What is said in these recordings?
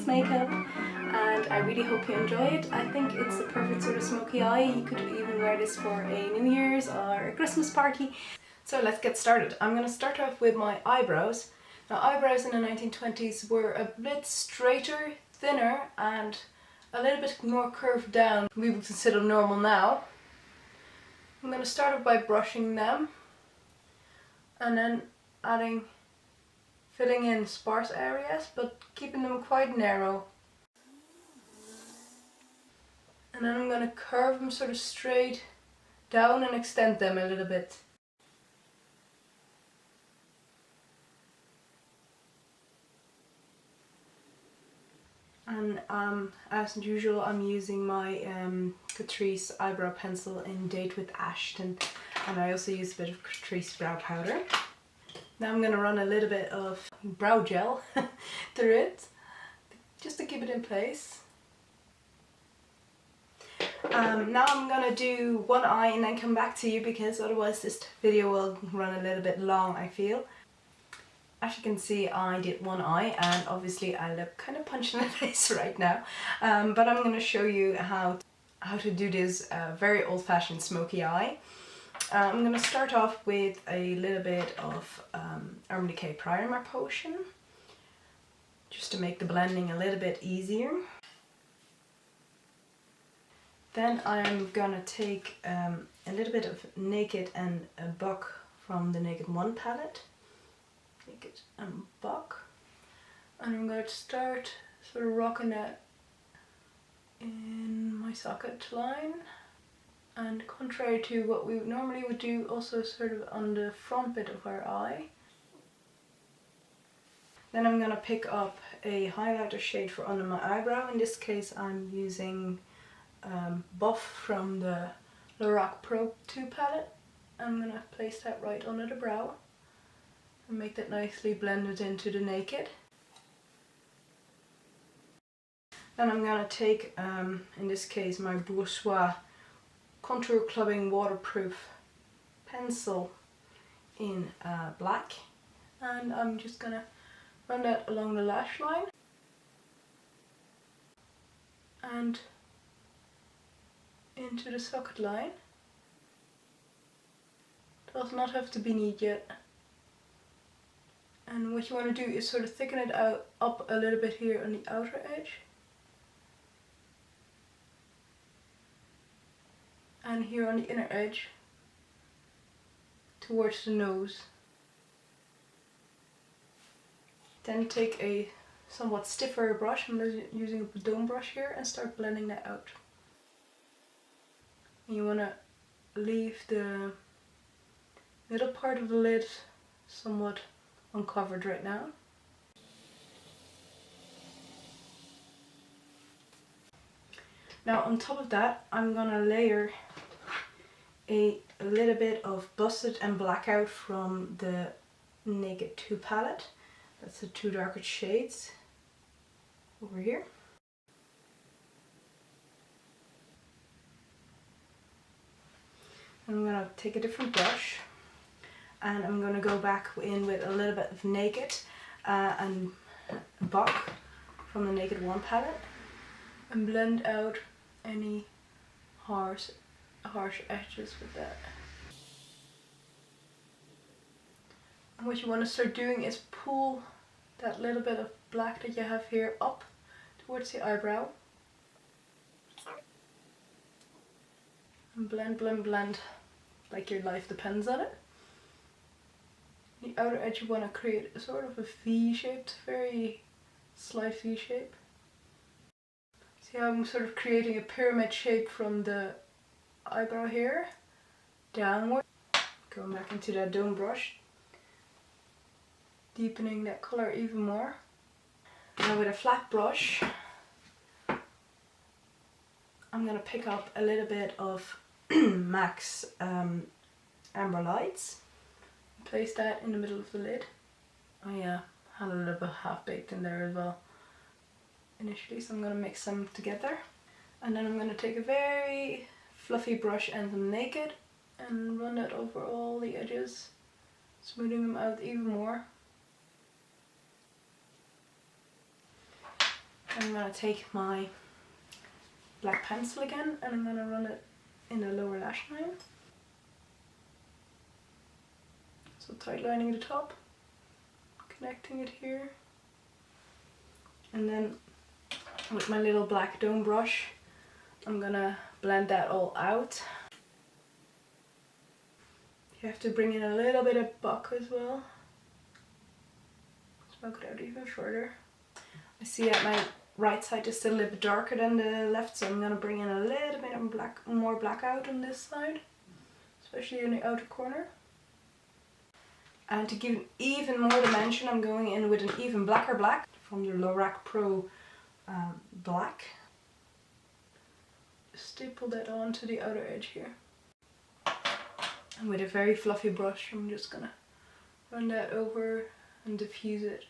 makeup, and I really hope you enjoy it. I think it's the perfect sort of smoky eye. You could even wear this for a New Year's or a Christmas party. So let's get started. I'm going to start off with my eyebrows. Now, eyebrows in the 1920s were a bit straighter, thinner, and a little bit more curved down. We would consider normal now. I'm going to start off by brushing them and then filling in sparse areas, but keeping them quite narrow. And then I'm going to curve them sort of straight down and extend them a little bit. And as usual, I'm using my Catrice Eyebrow pencil in Date with Ashton, and I also use a bit of Catrice brow powder. Now I'm going to run a little bit of brow gel through it, just to keep it in place. Now I'm going to do one eye and then come back to you, because otherwise this video will run a little bit long, I feel. As you can see, I did one eye, and obviously I look kind of punched in the face right now, but I'm going to show you how to do this very old-fashioned smoky eye. I'm going to start off with a little bit of Decay primer potion, just to make the blending a little bit easier. Then I'm going to take a little bit of Naked and Buck from the Naked 1 palette. Naked and Buck. And I'm going to start sort of rocking that in my socket line. And contrary to what we normally would do, also sort of on the front bit of our eye. Then I'm going to pick up a highlighter shade for under my eyebrow. In this case I'm using Buff from the Lorac Pro 2 palette. I'm going to place that right under the brow and make that nicely blended into the Naked. Then I'm going to take, in this case, my Bourjois Contour Clubbing Waterproof pencil in black, and I'm just going to run that along the lash line and into the socket line. Does not have to be neat yet. And what you want to do is sort of thicken it out up a little bit here on the outer edge. And here on the inner edge towards the nose. Then take a somewhat stiffer brush, I'm using a dome brush here, and start blending that out. And you want to leave the middle part of the lid somewhat uncovered right now. Now on top of that, I'm gonna layer a little bit of Busted and Blackout from the Naked 2 palette. That's the two darker shades over here. I'm gonna take a different brush, and I'm going to go back in with a little bit of Naked and Buck from the Naked 1 palette, and blend out any harsh edges with that. And what you want to start doing is pull that little bit of black that you have here up towards the eyebrow. And blend, blend, blend like your life depends on it. The outer edge you want to create a sort of a V-shaped, very slight V-shape. See how I'm sort of creating a pyramid shape from the eyebrow here, downward. Going back into that dome brush, deepening that colour even more. Now with a flat brush, I'm going to pick up a little bit of MAC's Amber Lights. Place that in the middle of the lid. Oh yeah, had a little bit half baked in there as well initially, so I'm going to mix them together. And then I'm going to take a very fluffy brush and some Naked and run that over all the edges, smoothing them out even more. I'm going to take my black pencil again and I'm going to run it in the lower lash line. So tight lining the top, connecting it here, and then with my little black dome brush I'm gonna blend that all out. You have to bring in a little bit of buck as well. Smoke it out even further. I see that my right side is still a little bit darker than the left, so I'm gonna bring in a little bit of more blackout on this side, especially in the outer corner. And to give even more dimension, I'm going in with an even blacker black from the Lorac Pro Black. Staple that onto the outer edge here. And with a very fluffy brush, I'm just gonna run that over and diffuse it.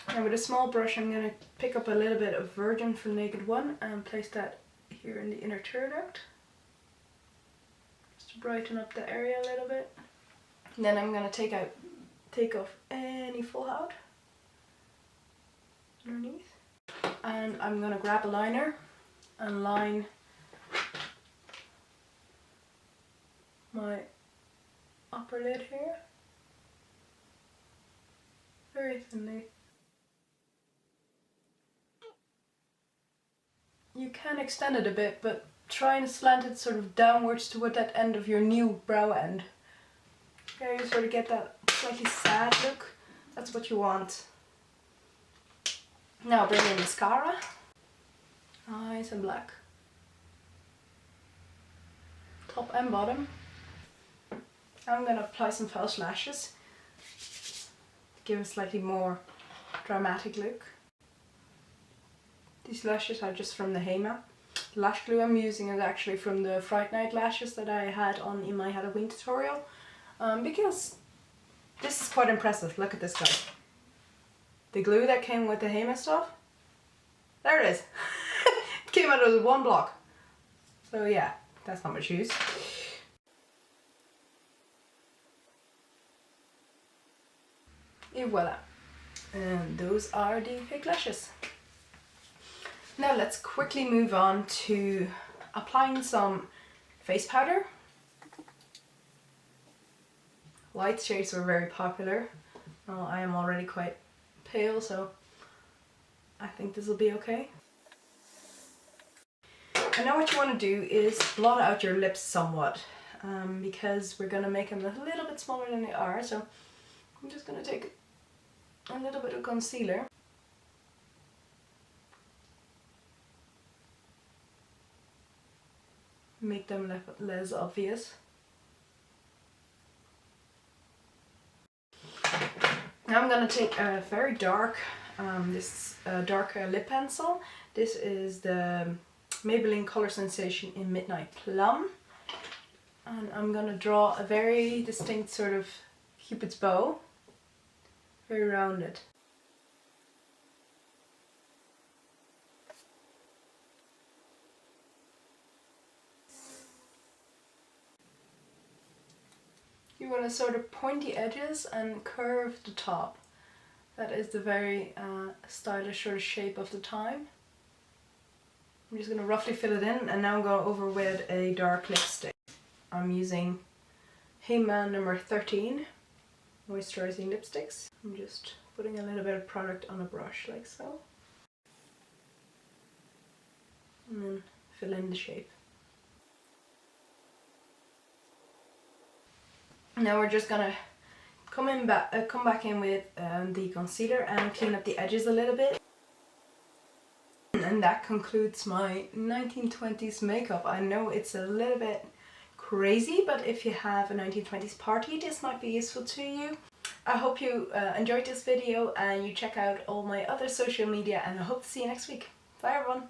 And with a small brush, I'm gonna pick up a little bit of Virgin from Naked One and place that here in the inner turnout, just to brighten up the area a little bit. And then I'm gonna take off any fallout underneath. And I'm going to grab a liner and line my upper lid here very thinly. You can extend it a bit, but try and slant it sort of downwards toward that end of your new brow end. Okay, you sort of get that slightly sad look. That's what you want. Now bring in mascara, eyes and black, top and bottom. I'm going to apply some false lashes to give a slightly more dramatic look. These lashes are just from the Hema. The lash glue I'm using is actually from the Fright Night lashes that I had on in my Halloween tutorial, because this is quite impressive. Look at this guy. The glue that came with the Hema stuff, there it is. It came out of one block. So yeah, that's not much use. Et voila. And those are the fake lashes. Now let's quickly move on to applying some face powder. Light shades were very popular. Well, I am already quite pale, so I think this will be okay. And now what you want to do is blot out your lips somewhat, because we're going to make them a little bit smaller than they are. So I'm just going to take a little bit of concealer. Make them less obvious. Now I'm going to take a very dark, dark lip pencil. This is the Maybelline Coloursensational in Midnight Plum. And I'm going to draw a very distinct sort of cupid's bow. Very rounded. You want to sort of point the edges and curve the top. That is the very stylish sort of shape of the time. I'm just going to roughly fill it in, and now I'm going over with a dark lipstick. I'm using Hema number 13 moisturising lipsticks. I'm just putting a little bit of product on a brush like so. And then fill in the shape. Now we're just gonna come back in with the concealer and clean up the edges a little bit. And that concludes my 1920s makeup. I know it's a little bit crazy, but if you have a 1920s party, this might be useful to you. I hope you enjoyed this video and you check out all my other social media, and I hope to see you next week. Bye everyone!